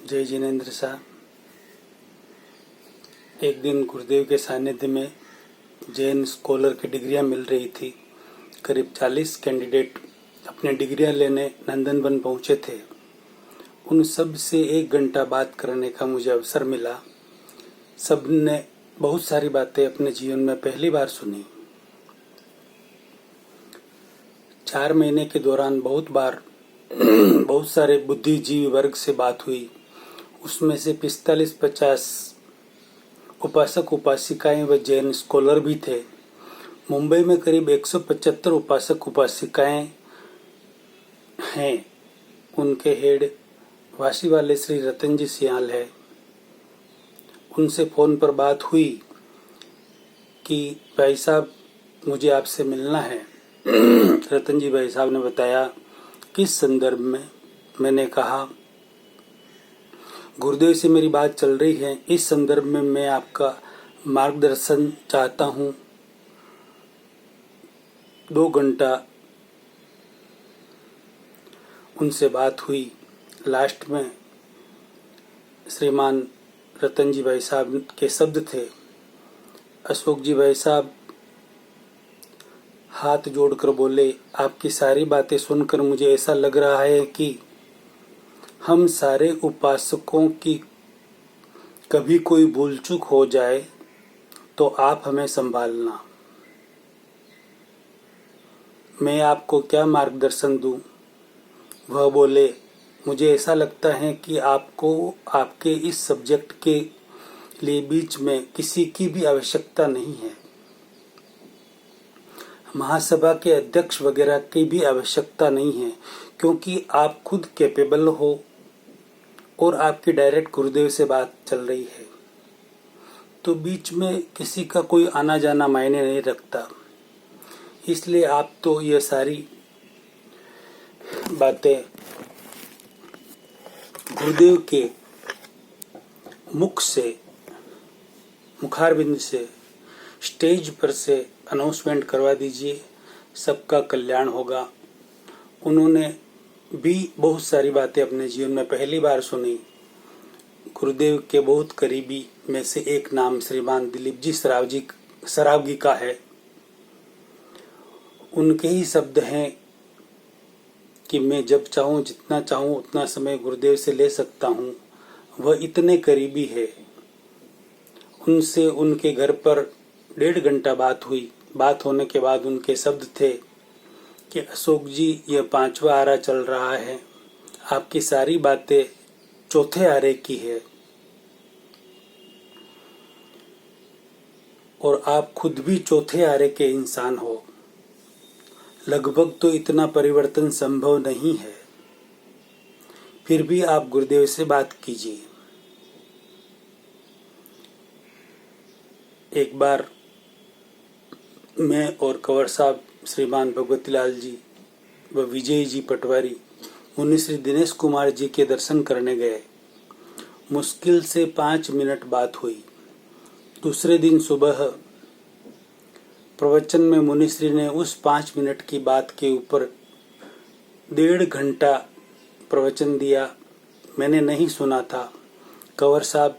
जय जिनेन्द्र शाह। एक दिन गुरुदेव के सानिध्य में जैन स्कॉलर की डिग्रियां मिल रही थी। करीब 40 कैंडिडेट अपने डिग्रियां लेने नंदनवन पहुंचे थे। उन सब से 1 घंटा बात करने का मुझे अवसर मिला। सब ने बहुत सारी बातें अपने जीवन में पहली बार सुनी। 4 महीने के दौरान बहुत बार बहुत सारे बुद्धिजीवी वर्ग से बात हुई। उसमें से 45-50 उपासक उपासिकाएं व जैन स्कॉलर भी थे। मुंबई में करीब 175 उपासक उपासिकाएं हैं। उनके हेड वाशी वाले श्री रतन जी सियाल है। उनसे फोन पर बात हुई कि भाई साहब मुझे आपसे मिलना है। रतन जी भाई साहब ने बताया किस संदर्भ में। मैंने कहा गुरुदेव से मेरी बात चल रही है, इस संदर्भ में मैं आपका मार्गदर्शन चाहता हूँ। 2 घंटा उनसे बात हुई। लास्ट में श्रीमान रतन जी भाई साहब के शब्द थे, अशोक जी भाई साहब हाथ जोड़कर बोले, आपकी सारी बातें सुनकर मुझे ऐसा लग रहा है कि हम सारे उपासकों की कभी कोई भूल चूक हो जाए तो आप हमें संभालना। मैं आपको क्या मार्गदर्शन दूं? वह बोले, मुझे ऐसा लगता है कि आपको आपके इस सब्जेक्ट के लिए बीच में किसी की भी आवश्यकता नहीं है। महासभा के अध्यक्ष वगैरह की भी आवश्यकता नहीं है, क्योंकि आप खुद कैपेबल हो और आपकी डायरेक्ट गुरुदेव से बात चल रही है। तो बीच में किसी का कोई आना जाना मायने नहीं रखता। इसलिए आप तो ये सारी बातें गुरुदेव के मुख से, मुखारबिंद से, स्टेज पर से अनाउंसमेंट करवा दीजिए, सबका कल्याण होगा। उन्होंने भी बहुत सारी बातें अपने जीवन में पहली बार सुनी। गुरुदेव के बहुत करीबी में से एक नाम श्रीमान दिलीप जी सरावगी का है। उनके ही शब्द हैं कि मैं जब चाहूँ, जितना चाहूँ उतना समय गुरुदेव से ले सकता हूँ। वह इतने करीबी है। उनसे उनके घर पर 1.5 घंटा बात हुई। बात होने के बाद उनके शब्द थे कि अशोक जी, यह 5वां आरा चल रहा है, आपकी सारी बातें चौथे आरे की है और आप खुद भी चौथे आरे के इंसान हो। लगभग तो इतना परिवर्तन संभव नहीं है, फिर भी आप गुरुदेव से बात कीजिए। एक बार मैं और कंवर साहब, श्रीमान भगवती लाल जी व विजय जी पटवारी मुनि श्री दिनेश कुमार जी के दर्शन करने गए। मुश्किल से 5 मिनट बात हुई। दूसरे दिन सुबह प्रवचन में मुनि श्री ने उस 5 मिनट की बात के ऊपर 1.5 घंटा प्रवचन दिया। मैंने नहीं सुना था। कंवर साहब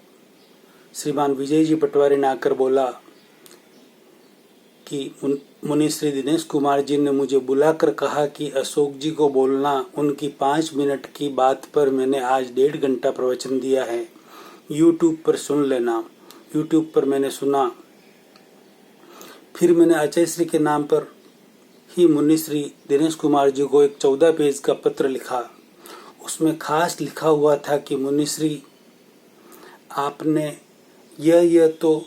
श्रीमान विजय जी पटवारी ने आकर बोला कि मुनि श्री दिनेश कुमार जी ने मुझे बुलाकर कहा कि अशोक जी को बोलना, उनकी 5 मिनट की बात पर मैंने आज 1.5 घंटा प्रवचन दिया है, यूट्यूब पर सुन लेना। यूट्यूब पर मैंने सुना। फिर मैंने आचार्य श्री के नाम पर ही मुनि श्री दिनेश कुमार जी को एक 14 पेज का पत्र लिखा। उसमें खास लिखा हुआ था कि मुनि श्री, आपने यह तो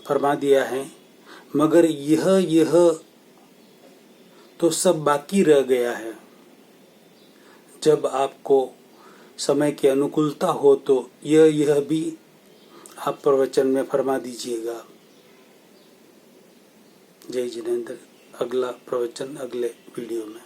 फरमा दिया है, मगर यह तो सब बाकी रह गया है। जब आपको समय की अनुकूलता हो तो यह भी आप प्रवचन में फरमा दीजिएगा। जय जिनेन्द्र। अगला प्रवचन अगले वीडियो में।